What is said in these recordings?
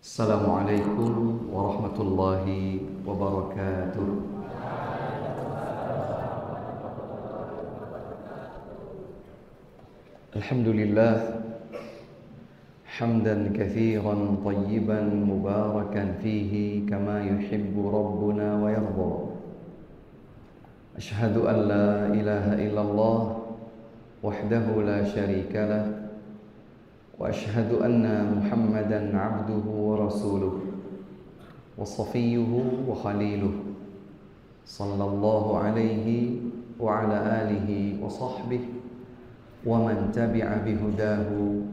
Assalamualaikum warahmatullahi wabarakatuh. Alhamdulillah hamdan katsiran tayyiban mubarakan fihi kama yuhibbu rabbuna wa yarda. Asyhadu an la ilaha illallah wahdahu la syarika lah wa asyhadu anna Muhammadan abduhu wa rasuluh wa safiyyuhu wa khaliluh sallallahu alaihi wa ala alihi wa sahbihi wa man tabi'a bihudahu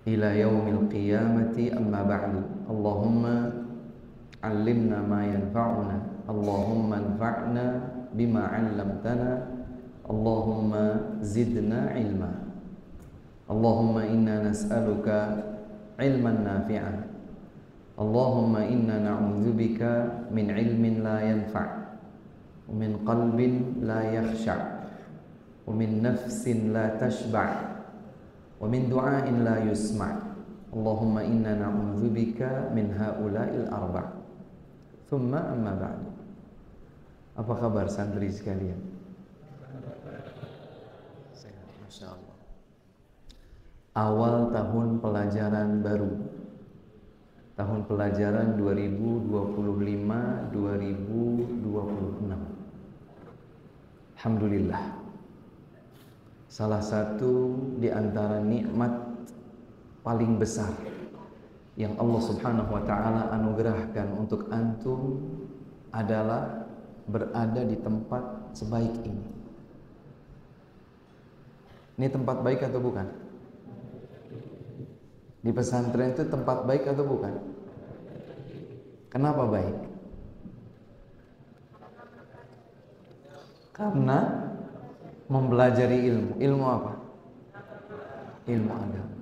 ila yaumil qiyamati amma ba'du. Allahumma 'allimna ma yanfa'una, Allahumma anfa'na bima 'allamtana, Allahumma zidna ilma. Allahumma inna nas'aluka ilman nafi'an, Allahumma inna na'udzubika min ilmin la yanfa' wa min qalbin la yakhsha' wa min nafsin la tashba' wa min du'ain la yusma'. Allahumma inna na'udzubika min haula'il arba'. Thumma amma ba'du. Apa kabar santri sekalian? Sehat, Masya Allah. Awal tahun pelajaran baru, tahun pelajaran 2025-2026. Alhamdulillah, salah satu di antara nikmat paling besar yang Allah Subhanahu wa ta'ala anugerahkan untuk antum adalah berada di tempat sebaik ini. Ini tempat baik atau bukan? Di pesantren itu tempat baik atau bukan? Kenapa baik? Karena mempelajari ilmu. Ilmu apa? Ilmu agama.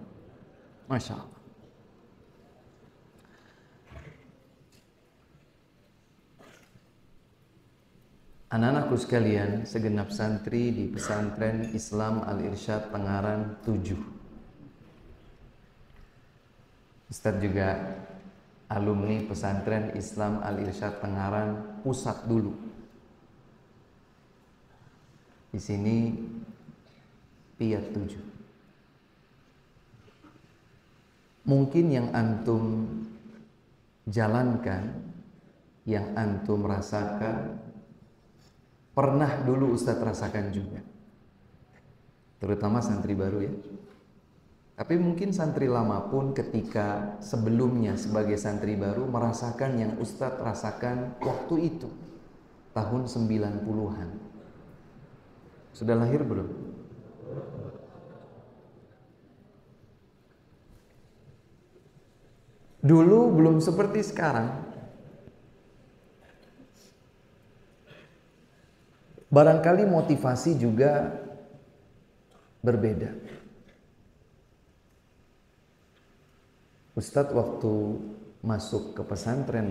Masya Allah. Anak-anakku sekalian, segenap santri di pesantren Islam Al-Irsyad Tengaran 7. Ustadz juga alumni pesantren Islam Al-Irsyad Tengaran Pusat dulu. Di sini Piat 7. Mungkin yang antum jalankan, yang antum rasakan, pernah dulu Ustadz rasakan juga. Terutama santri baru ya. Tapi mungkin santri lama pun ketika sebelumnya sebagai santri baru merasakan yang Ustadz rasakan waktu itu, tahun 90-an. Sudah lahir belum? Dulu belum seperti sekarang. Barangkali motivasi juga berbeda. Ustadz waktu masuk ke pesantren,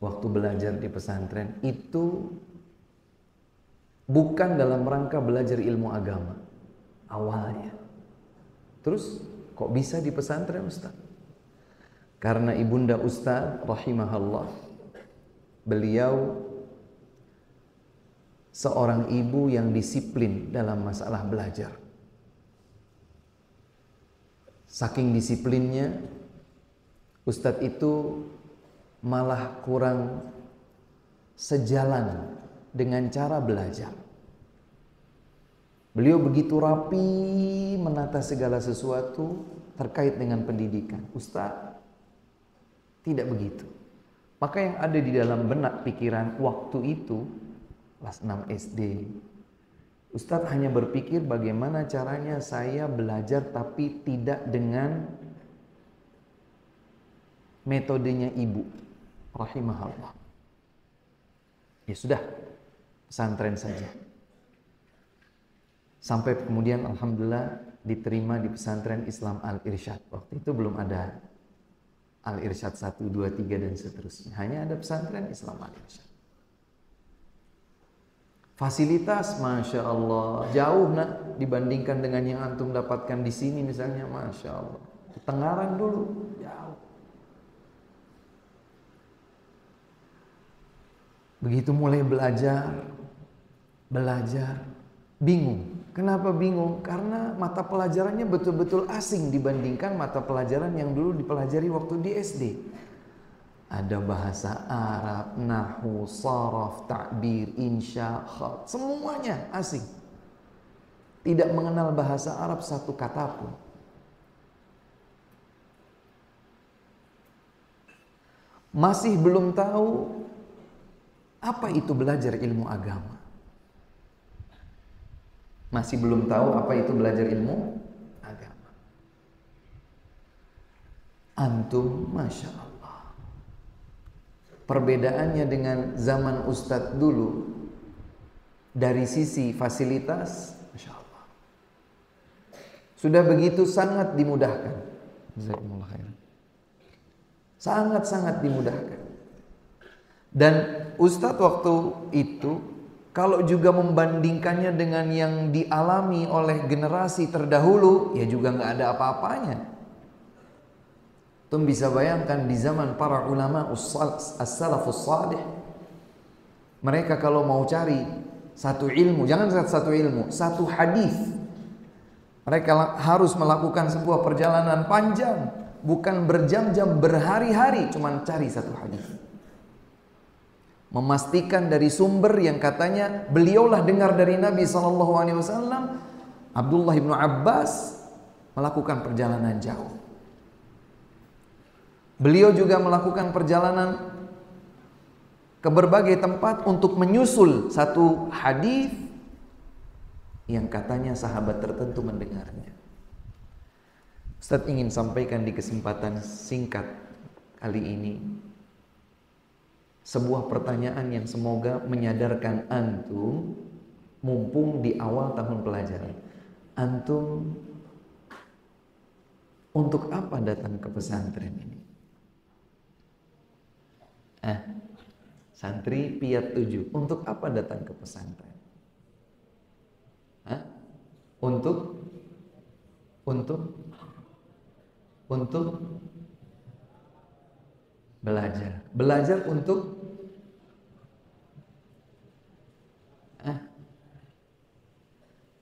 waktu belajar di pesantren itu bukan dalam rangka belajar ilmu agama awalnya. Terus kok bisa di pesantren Ustadz? Karena ibunda Ustadz rahimahullah, beliau seorang ibu yang disiplin dalam masalah belajar. Saking disiplinnya, Ustadz itu malah kurang sejalan dengan cara belajar. Beliau begitu rapi menata segala sesuatu terkait dengan pendidikan. Ustadz tidak begitu. Maka yang ada di dalam benak pikiran waktu itu, kelas 6 SD, Ustadz hanya berpikir bagaimana caranya saya belajar tapi tidak dengan metodenya ibu rahimahullah. Ya sudah, pesantren saja. Sampai kemudian alhamdulillah diterima di pesantren Islam Al-Irsyad. Waktu itu belum ada Al-Irsyad 1, 2, 3 dan seterusnya. Hanya ada pesantren Islam Al-Irsyad. Fasilitas Masya Allah jauh nak dibandingkan dengan yang antum dapatkan di sini misalnya, Masya Allah. Tengaran dulu, jauh. Begitu mulai belajar, bingung. Kenapa bingung? Karena mata pelajarannya betul-betul asing dibandingkan mata pelajaran yang dulu dipelajari waktu di SD. Ada bahasa Arab, nahwu, sharaf, ta'bir, insya, khat, semuanya asing. Tidak mengenal bahasa Arab satu kata pun. Masih belum tahu apa itu belajar ilmu agama. Masih belum tahu apa itu belajar ilmu agama. Antum, Masya Allah. Perbedaannya dengan zaman Ustadz dulu, dari sisi fasilitas, Masya Allah, sudah begitu sangat dimudahkan. Jazakumullah khairan. Sangat-sangat dimudahkan. Dan Ustadz waktu itu, kalau juga membandingkannya dengan yang dialami oleh generasi terdahulu, ya juga nggak ada apa-apanya. Tum bisa bayangkan di zaman para ulama as-salafus salih, mereka kalau mau cari satu ilmu, jangan satu ilmu, satu hadis, mereka harus melakukan sebuah perjalanan panjang, bukan berjam-jam, berhari-hari, cuman cari satu hadis. Memastikan dari sumber yang katanya beliaulah dengar dari Nabi SAW. Abdullah bin Abbas melakukan perjalanan jauh. Beliau juga melakukan perjalanan ke berbagai tempat untuk menyusul satu hadis yang katanya sahabat tertentu mendengarnya. Ustaz ingin sampaikan di kesempatan singkat kali ini sebuah pertanyaan yang semoga menyadarkan antum, mumpung di awal tahun pelajaran. Antum untuk apa datang ke pesantren ini? Santri Piat 7, untuk apa datang ke pesantren? Untuk belajar. Belajar untuk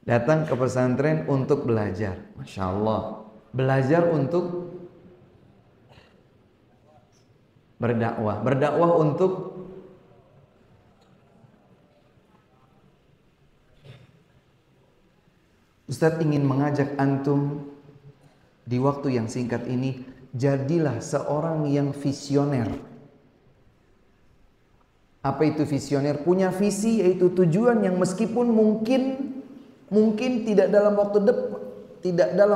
datang ke pesantren untuk belajar. Masya Allah. Belajar untuk berdakwah. Berdakwah untuk Ustadz ingin mengajak antum di waktu yang singkat ini, jadilah seorang yang visioner. Apa itu visioner? Punya visi, yaitu tujuan yang meskipun mungkin tidak dalam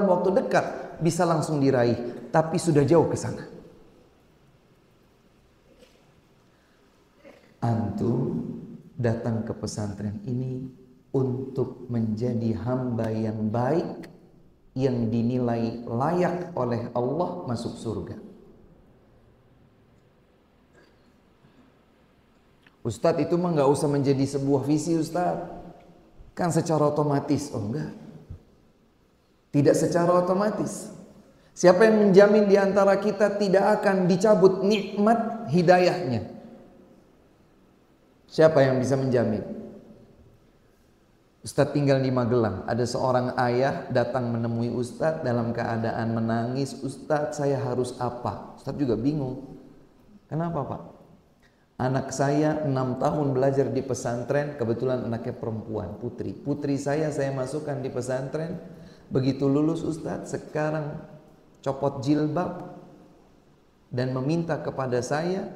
waktu dekat bisa langsung diraih, tapi sudah jauh ke sana. Antum datang ke pesantren ini untuk menjadi hamba yang baik, yang dinilai layak oleh Allah masuk surga. Ustadz itu mah gak usah menjadi sebuah visi Ustadz, kan secara otomatis. Oh enggak, tidak secara otomatis. Siapa yang menjamin di antara kita tidak akan dicabut nikmat hidayahnya? Siapa yang bisa menjamin? Ustadz tinggal di Magelang, ada seorang ayah datang menemui Ustadz dalam keadaan menangis. Ustadz, saya harus apa? Ustadz juga bingung. Kenapa Pak? Anak saya 6 tahun belajar di pesantren, kebetulan anaknya perempuan, putri. Putri saya masukkan di pesantren. Begitu lulus Ustadz, sekarang copot jilbab dan meminta kepada saya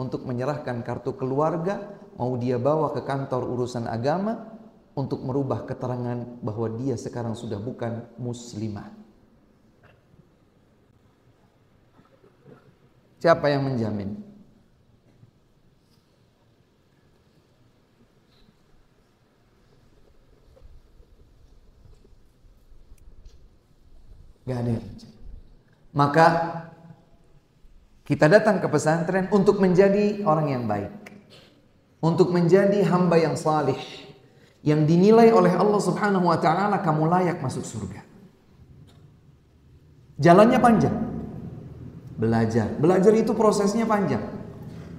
untuk menyerahkan kartu keluarga, mau dia bawa ke kantor urusan agama untuk merubah keterangan bahwa dia sekarang sudah bukan muslimah. Siapa yang menjamin? Gak ada yang menjamin. Maka kita datang ke pesantren untuk menjadi orang yang baik, untuk menjadi hamba yang salih, yang dinilai oleh Allah Subhanahu wa ta'ala kamu layak masuk surga. Jalannya panjang. Belajar itu prosesnya panjang.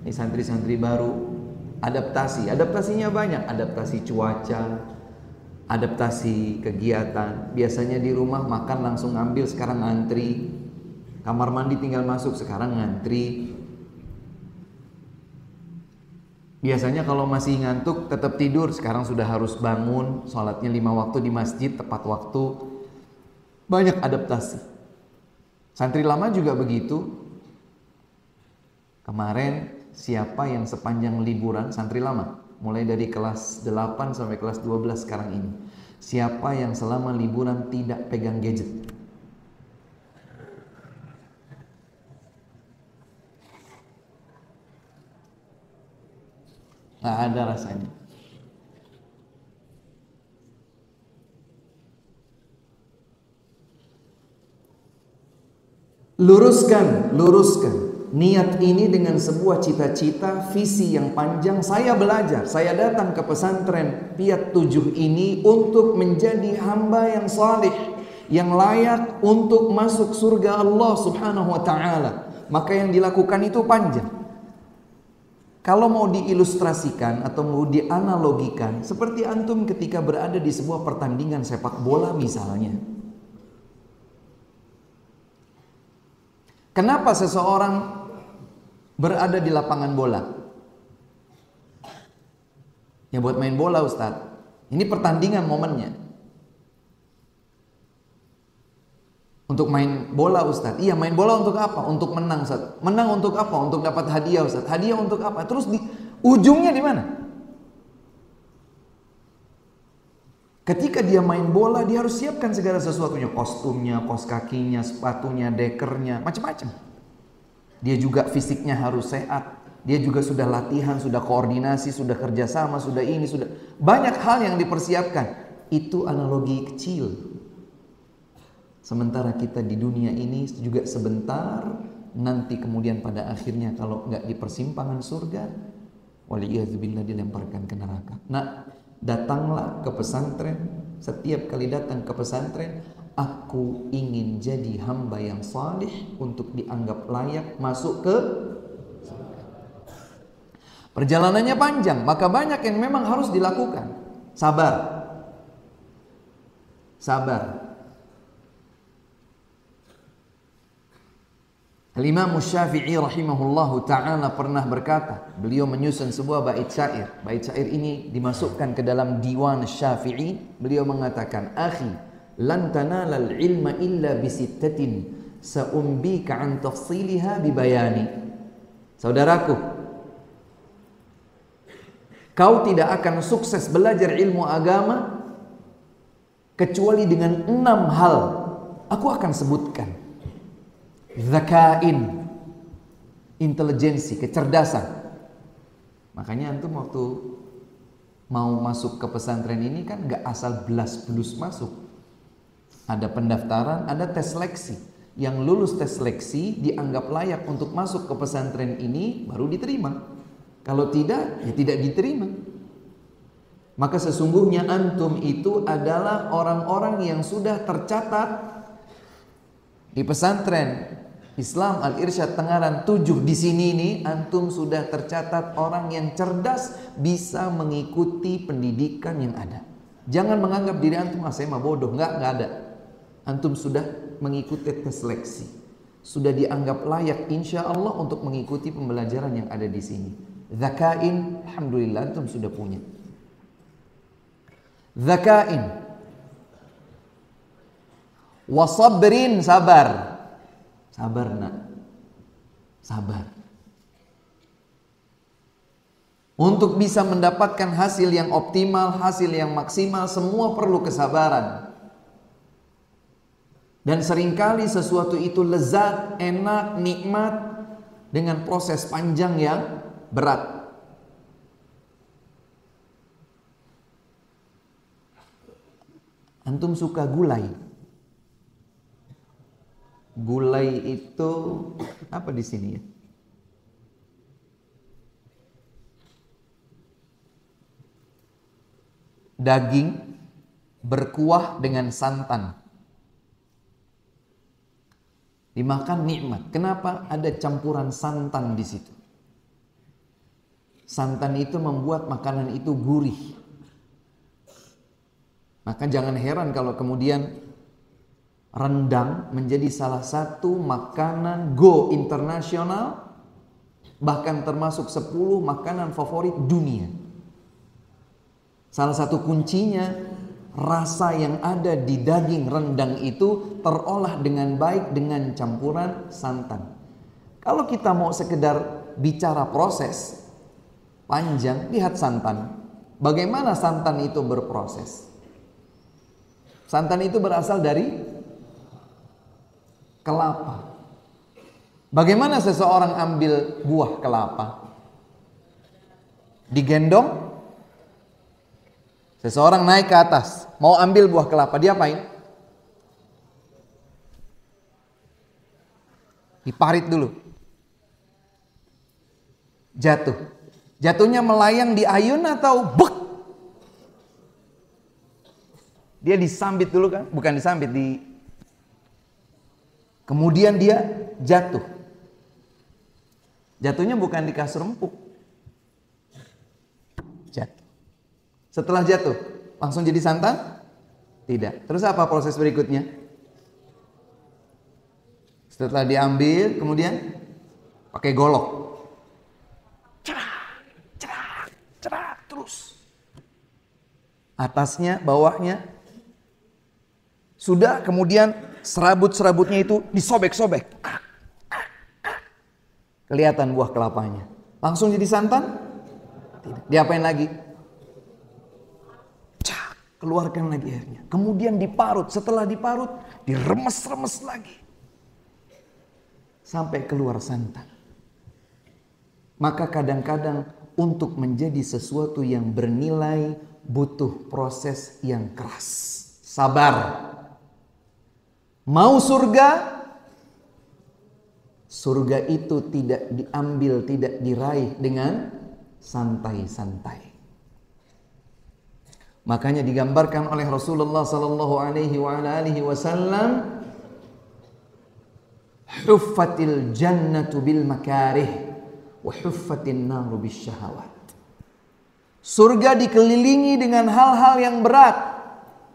Ini santri-santri baru, adaptasinya banyak, adaptasi cuaca, adaptasi kegiatan. Biasanya di rumah makan langsung ngambil, sekarang ngantri. Kamar mandi tinggal masuk, sekarang ngantri. Biasanya kalau masih ngantuk tetap tidur, sekarang sudah harus bangun, sholatnya 5 waktu di masjid tepat waktu. Banyak adaptasi. Santri lama juga begitu. Kemarin siapa yang sepanjang liburan, santri lama, mulai dari kelas 8 sampai kelas 12 sekarang ini, siapa yang selama liburan tidak pegang gadget? Nggak ada rasanya. Luruskan niat ini dengan sebuah cita-cita, visi yang panjang. Saya belajar, saya datang ke pesantren Piat 7 ini untuk menjadi hamba yang salih, yang layak untuk masuk surga Allah Subhanahu wa ta'ala. Maka yang dilakukan itu panjang. Kalau mau diilustrasikan atau mau dianalogikan, seperti antum ketika berada di sebuah pertandingan sepak bola misalnya. Kenapa seseorang berada di lapangan bola? Ya buat main bola, Ustadz. Ini pertandingan momennya. Untuk main bola, Ustadz. Iya, main bola untuk apa? Untuk menang, Ustadz. Menang untuk apa? Untuk dapat hadiah, Ustadz. Hadiah untuk apa? Terus di ujungnya di mana? Ketika dia main bola, dia harus siapkan segala sesuatunya. Kostumnya, kaos kakinya, sepatunya, dekernya, macam-macam. Dia juga fisiknya harus sehat. Dia juga sudah latihan, sudah koordinasi, sudah kerjasama, sudah ini, sudah banyak hal yang dipersiapkan. Itu analogi kecil. Sementara kita di dunia ini juga sebentar, nanti kemudian pada akhirnya kalau nggak di persimpangan surga, waliyadzubillah dilemparkan ke neraka. Nah, datanglah ke pesantren. Setiap kali datang ke pesantren, aku ingin jadi hamba yang salih untuk dianggap layak masuk ke surga. Perjalanannya panjang, maka banyak yang memang harus dilakukan. Sabar. Al-Imam Syafi'i rahimahullahu ta'ala pernah berkata, beliau menyusun sebuah bait syair. Bait syair ini dimasukkan ke dalam diwan Syafi'i. Beliau mengatakan, "Akhi, lan tanalal ilma illa bisittatin, sa'umbika an tafsiliha bibayani." Saudaraku, kau tidak akan sukses belajar ilmu agama kecuali dengan 6 hal. Aku akan sebutkan. Zakain, intelijensi, kecerdasan. Makanya antum waktu mau masuk ke pesantren ini kan gak asal belas-belus masuk. Ada pendaftaran, ada tes seleksi. Yang lulus tes seleksi dianggap layak untuk masuk ke pesantren ini baru diterima. Kalau tidak, ya tidak diterima. Maka sesungguhnya antum itu adalah orang-orang yang sudah tercatat di pesantren Islam Al-Irsyad Tengaran 7 di sini nih, antum sudah tercatat orang yang cerdas, bisa mengikuti pendidikan yang ada. Jangan menganggap diri antum saya mah bodoh, enggak ada. Antum sudah mengikuti tes seleksi, sudah dianggap layak insya Allah untuk mengikuti pembelajaran yang ada di sini. Zakain, alhamdulillah antum sudah punya. Zakain, wasabrin, sabar. Sabar nak, sabar. Untuk bisa mendapatkan hasil yang optimal, hasil yang maksimal, semua perlu kesabaran. Dan seringkali sesuatu itu lezat, enak, nikmat dengan proses panjang yang berat. Antum suka gulai? Gulai itu apa di sini ya? Daging berkuah dengan santan. Dimakan nikmat. Kenapa? Ada campuran santan di situ. Santan itu membuat makanan itu gurih. Maka jangan heran kalau kemudian rendang menjadi salah satu makanan go internasional, bahkan termasuk 10 makanan favorit dunia. Salah satu kuncinya, rasa yang ada di daging rendang itu terolah dengan baik dengan campuran santan. Kalau kita mau sekedar bicara proses panjang, lihat santan. Bagaimana santan itu berproses? Santan itu berasal dari kelapa. Bagaimana seseorang ambil buah kelapa? Digendong. Seseorang naik ke atas, mau ambil buah kelapa, dia apain? Diparit dulu. Jatuh. Jatuhnya melayang di ayun atau bek? Dia disambit dulu kan? Bukan disambit, kemudian dia jatuh. Jatuhnya bukan di kasur empuk. Jatuh. Setelah jatuh, langsung jadi santan? Tidak. Terus apa proses berikutnya? Setelah diambil, kemudian pakai golok. Cerak, terus. Atasnya, bawahnya. Sudah, kemudian serabut-serabutnya itu disobek-sobek. Kelihatan buah kelapanya. Langsung jadi santan? Tidak. Diapain lagi? Keluarkan lagi airnya. Kemudian diparut. Setelah diparut, diremes-remes lagi. Sampai keluar santan. Maka kadang-kadang untuk menjadi sesuatu yang bernilai butuh proses yang keras. Sabar. Mau surga? Surga itu tidak diambil, tidak diraih dengan santai-santai. Makanya digambarkan oleh Rasulullah sallallahu alaihi wasallam, huffatil jannatu bil makarih wa huffatin naru bis syahawat. Surga dikelilingi dengan hal-hal yang berat,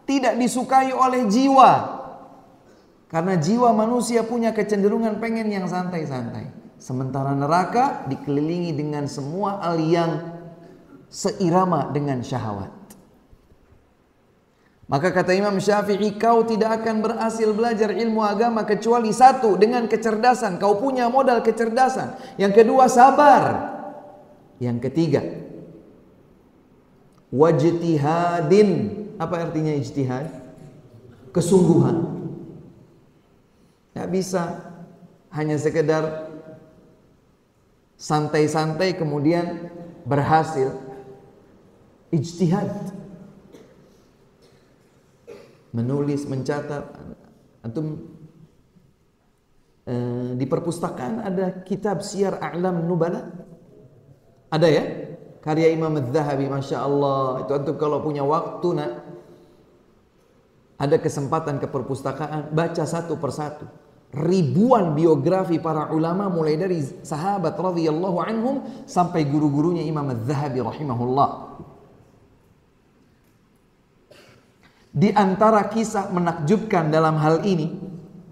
tidak disukai oleh jiwa. Karena jiwa manusia punya kecenderungan pengen yang santai-santai. Sementara neraka dikelilingi dengan semua hal yang seirama dengan syahwat. Maka kata Imam Syafi'i, kau tidak akan berhasil belajar ilmu agama kecuali satu, dengan kecerdasan. Kau punya modal kecerdasan. Yang kedua, sabar. Yang ketiga, wajtihadin. Apa artinya ijtihad? Kesungguhan. Tidak bisa hanya sekedar santai-santai kemudian berhasil. Ijtihad. Menulis, mencatat. Antum di perpustakaan ada kitab Syiar A'lam Nubala? Ada ya? Karya Imam Az-Zahabi, Masya Allah. Itu antum kalau punya waktu, ada kesempatan ke perpustakaan, baca satu persatu. Ribuan biografi para ulama, mulai dari sahabat radhiyallahu anhum sampai guru-gurunya Imam Az-Zahabi rahimahullah. Di antara kisah menakjubkan dalam hal ini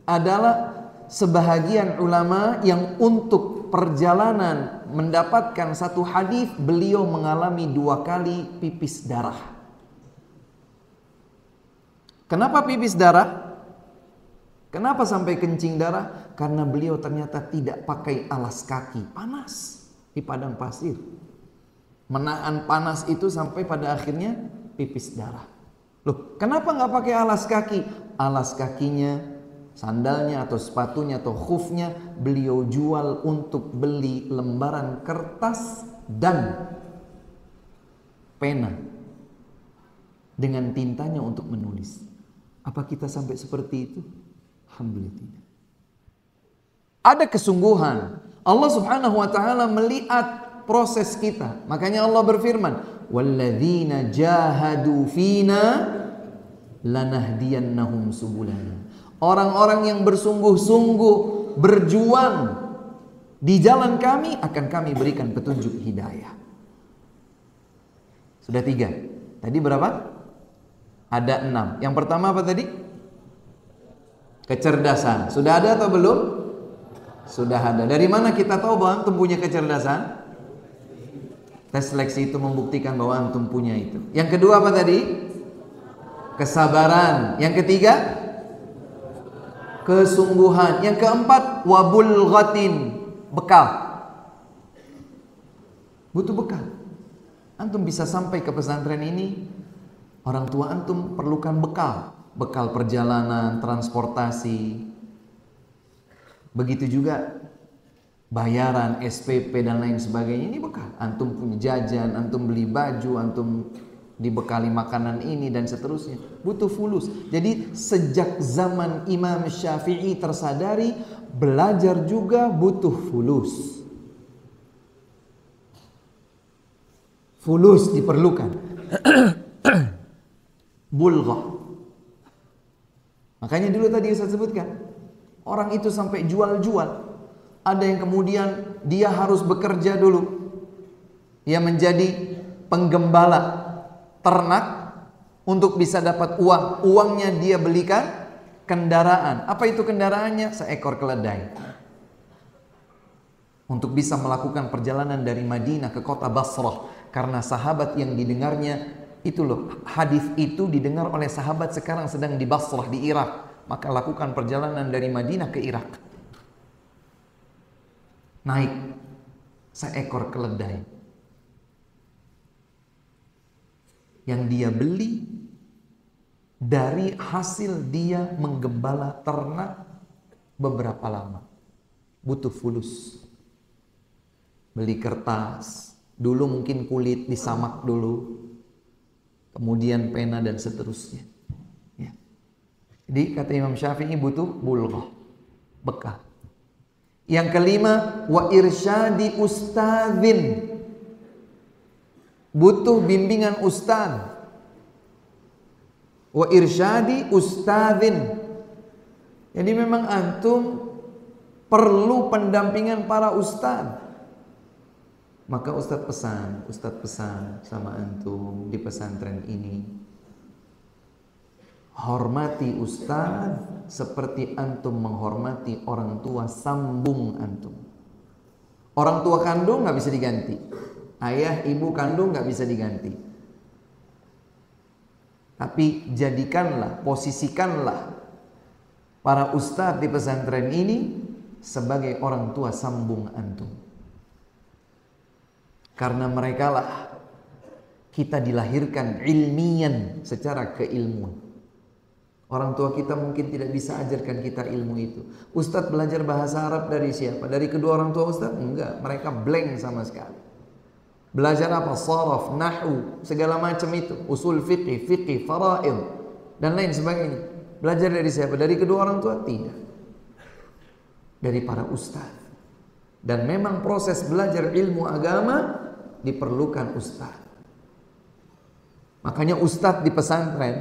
adalah sebahagian ulama yang untuk perjalanan mendapatkan satu hadis, beliau mengalami 2 kali pipis darah. Kenapa pipis darah? Kenapa sampai kencing darah? Karena beliau ternyata tidak pakai alas kaki. Panas di padang pasir. Menahan panas itu sampai pada akhirnya pipis darah. Loh, kenapa nggak pakai alas kaki? Alas kakinya, sandalnya atau sepatunya atau khufnya beliau jual untuk beli lembaran kertas dan pena dengan tintanya untuk menulis. Apa kita sampai seperti itu? Alhamdulillah tidak. Ada kesungguhan. Allah Subhanahu wa taala melihat proses kita. Makanya Allah berfirman, "Walladzina jahadu fina lanahdiyannahum subulana." Orang-orang yang bersungguh-sungguh berjuang di jalan kami, akan kami berikan petunjuk hidayah. Sudah 3. Tadi berapa? Ada 6. Yang pertama apa tadi? Kecerdasan. Sudah ada atau belum? Sudah ada. Dari mana kita tahu bahwa antum punya kecerdasan? Tes seleksi itu membuktikan bahwa antum punya itu. Yang kedua apa tadi? Kesabaran. Yang ketiga? Kesungguhan. Yang keempat, wabulghatin. Bekal. Butuh bekal. Antum bisa sampai ke pesantren ini, orang tua antum perlukan bekal. Bekal perjalanan, transportasi. Begitu juga bayaran, SPP dan lain sebagainya, ini bekal. Antum punya jajan, antum beli baju, antum dibekali makanan ini dan seterusnya. Butuh fulus. Jadi sejak zaman Imam Syafi'i tersadari, belajar juga butuh fulus. Fulus diperlukan. Bulghah. Makanya dulu tadi saya sebutkan, orang itu sampai jual-jual. Ada yang kemudian dia harus bekerja dulu. Ia menjadi penggembala ternak untuk bisa dapat uang. Uangnya dia belikan kendaraan. Apa itu kendaraannya? Seekor keledai. Untuk bisa melakukan perjalanan dari Madinah ke kota Basrah. Karena sahabat yang didengarnya, itu loh, hadis itu didengar oleh sahabat sekarang sedang di Basrah, di Irak. Maka lakukan perjalanan dari Madinah ke Irak. Naik seekor keledai yang dia beli dari hasil dia menggembala ternak beberapa lama. Butuh fulus. Beli kertas, dulu mungkin kulit disamak dulu, kemudian pena dan seterusnya. Ya. Jadi kata Imam Syafi'i butuh bulghah, bekal. Yang kelima, wa irsyadi ustadzin. Butuh bimbingan ustadz. Wa irsyadi ustadzin. Jadi memang antum perlu pendampingan para ustadz. Maka ustadz pesan sama antum di pesantren ini, hormati ustadz seperti antum menghormati orang tua sambung antum. Orang tua kandung nggak bisa diganti, ayah ibu kandung nggak bisa diganti. Tapi jadikanlah, posisikanlah para ustadz di pesantren ini sebagai orang tua sambung antum. Karena mereka lah kita dilahirkan ilmian, secara keilmuan. Orang tua kita mungkin tidak bisa ajarkan kita ilmu itu. Ustadz belajar bahasa Arab dari siapa? Dari kedua orang tua ustadz? Enggak, mereka blank sama sekali. Belajar apa? Sharaf, nahwu, segala macam itu. Usul fiqih, faraid dan lain sebagainya. Belajar dari siapa? Dari kedua orang tua? Tidak. Dari para ustadz. Dan memang proses belajar ilmu agama diperlukan ustadz. Makanya ustadz di pesantren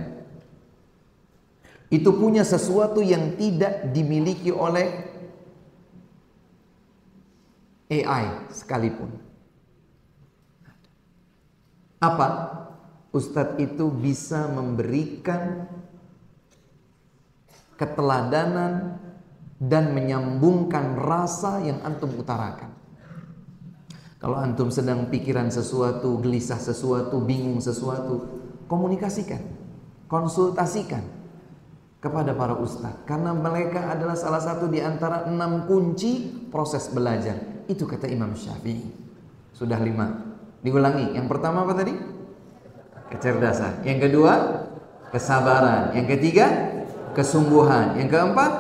itu punya sesuatu yang tidak dimiliki oleh AI sekalipun. Apa? Ustadz itu bisa memberikan keteladanan dan menyambungkan rasa yang antum utarakan. Kalau antum sedang pikiran sesuatu, gelisah sesuatu, bingung sesuatu, komunikasikan, konsultasikan kepada para ustadz. Karena mereka adalah salah satu di antara 6 kunci proses belajar. Itu kata Imam Syafi'i. Sudah 5. Diulangi. Yang pertama apa tadi? Kecerdasan. Yang kedua, kesabaran. Yang ketiga, kesungguhan. Yang keempat,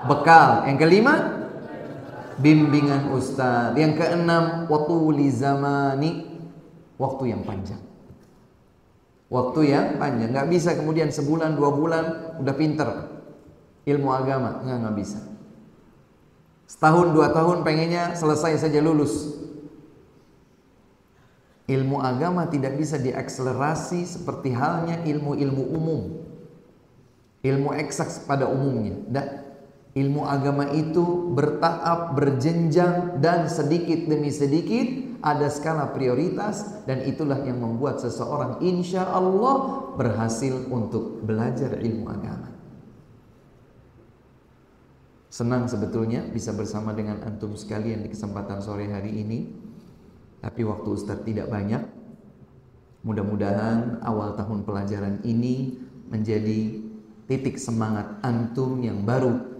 bekal. Yang kelima, bimbingan ustaz. Yang keenam, watuli zamani, waktu yang panjang. Waktu yang panjang. Nggak bisa kemudian sebulan, 2 bulan udah pinter ilmu agama. Nggak bisa. Setahun, 2 tahun pengennya selesai saja lulus. Ilmu agama tidak bisa diakselerasi seperti halnya ilmu-ilmu umum. Ilmu eksak pada umumnya. Ilmu agama itu bertahap, berjenjang, dan sedikit demi sedikit ada skala prioritas, dan itulah yang membuat seseorang insya Allah berhasil untuk belajar ilmu agama. Senang sebetulnya bisa bersama dengan antum sekalian di kesempatan sore hari ini, tapi waktu Ustadz tidak banyak. Mudah-mudahan awal tahun pelajaran ini menjadi titik semangat antum yang baru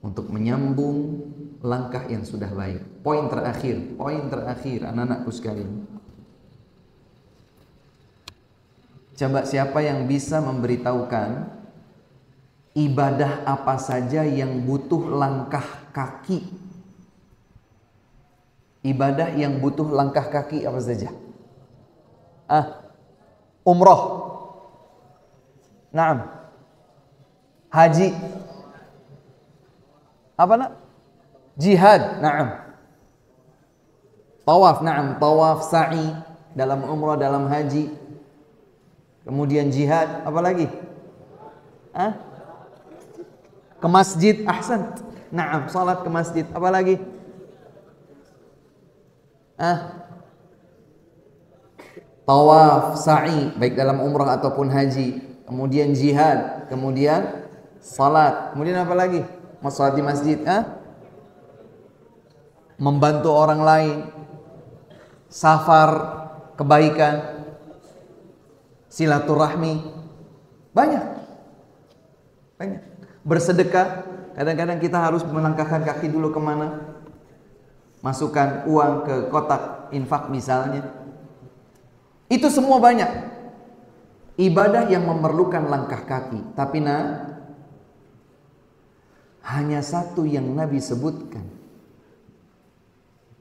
untuk menyambung langkah yang sudah baik. Poin terakhir anak-anakku sekalian. Coba siapa yang bisa memberitahukan ibadah apa saja yang butuh langkah kaki? Ibadah yang butuh langkah kaki apa saja? Umroh. Naam. Haji. Apa nak? Jihad. Naam. Tawaf. Naam. Tawaf, sa'i dalam umrah, dalam haji. Kemudian jihad. Apa lagi? Ke masjid. Ahsan. Naam. Salat ke masjid. Apa lagi? Tawaf, sa'i, baik dalam umrah ataupun haji. Kemudian jihad. Kemudian salat. Kemudian apa lagi? Salat di masjid. Membantu orang lain. Safar, kebaikan, silaturahmi. Banyak. Bersedekah. Kadang-kadang kita harus melangkahkan kaki dulu kemana? Masukkan uang ke kotak infak misalnya. Itu semua banyak. Ibadah yang memerlukan langkah kaki. Tapi hanya satu yang Nabi sebutkan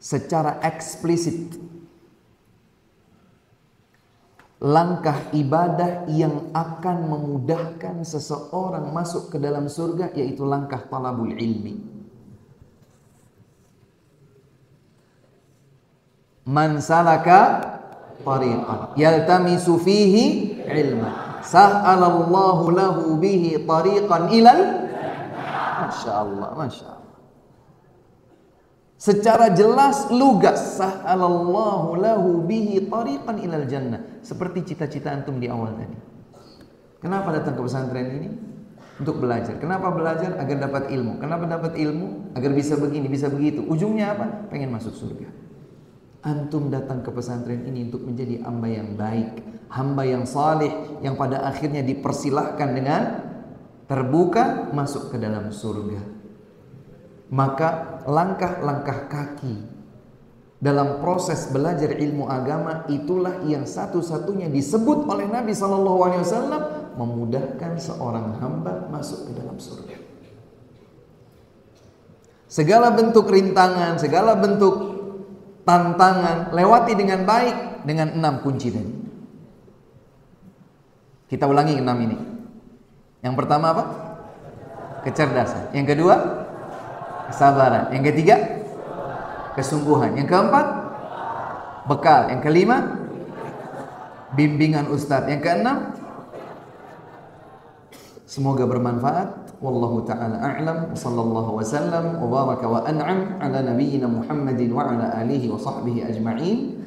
secara eksplisit. Langkah ibadah yang akan memudahkan seseorang masuk ke dalam surga, yaitu langkah talabul ilmi. Man salaka tariqan yaltamisu fihi ilman sahhalallahu lahu bihi tariqan ilal. Masya Allah. Secara jelas lugas, sahhalallahu lahu bihi tariqan ilal jannah. Seperti cita-cita antum di awal tadi. Kenapa datang ke pesantren ini? Untuk belajar. Kenapa belajar? Agar dapat ilmu. Kenapa dapat ilmu? Agar bisa begini, bisa begitu. Ujungnya apa? Pengen masuk surga. Antum datang ke pesantren ini untuk menjadi hamba yang baik, hamba yang saleh, yang pada akhirnya dipersilahkan dengan terbuka masuk ke dalam surga. Maka langkah-langkah kaki dalam proses belajar ilmu agama itulah yang satu-satunya disebut oleh Nabi SAW memudahkan seorang hamba masuk ke dalam surga. Segala bentuk rintangan, segala bentuk tantangan lewati dengan baik dengan 6 kunci tadi. Kita ulangi 6 ini. Yang pertama apa? Kecerdasan. Yang kedua, kesabaran. Yang ketiga, kesungguhan. Yang keempat, bekal. Yang kelima, bimbingan ustadz. Yang keenam, semoga bermanfaat. Wallahu ta'ala a'lam. Sallallahu wasallam wa baraka wa an'am ala nabiyyina Muhammadin wa ala alihi wa sahbihi ajma'in.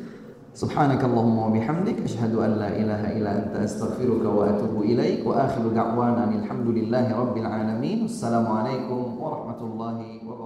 Subhanakallahumma wa bihamdik asyhadu an la ilaha illa anta astaghfiruka wa atubu ilaik wa akhiru da'wana alhamdulillahi rabbil alamin. Assalamualaikum warahmatullahi wabarakatuh.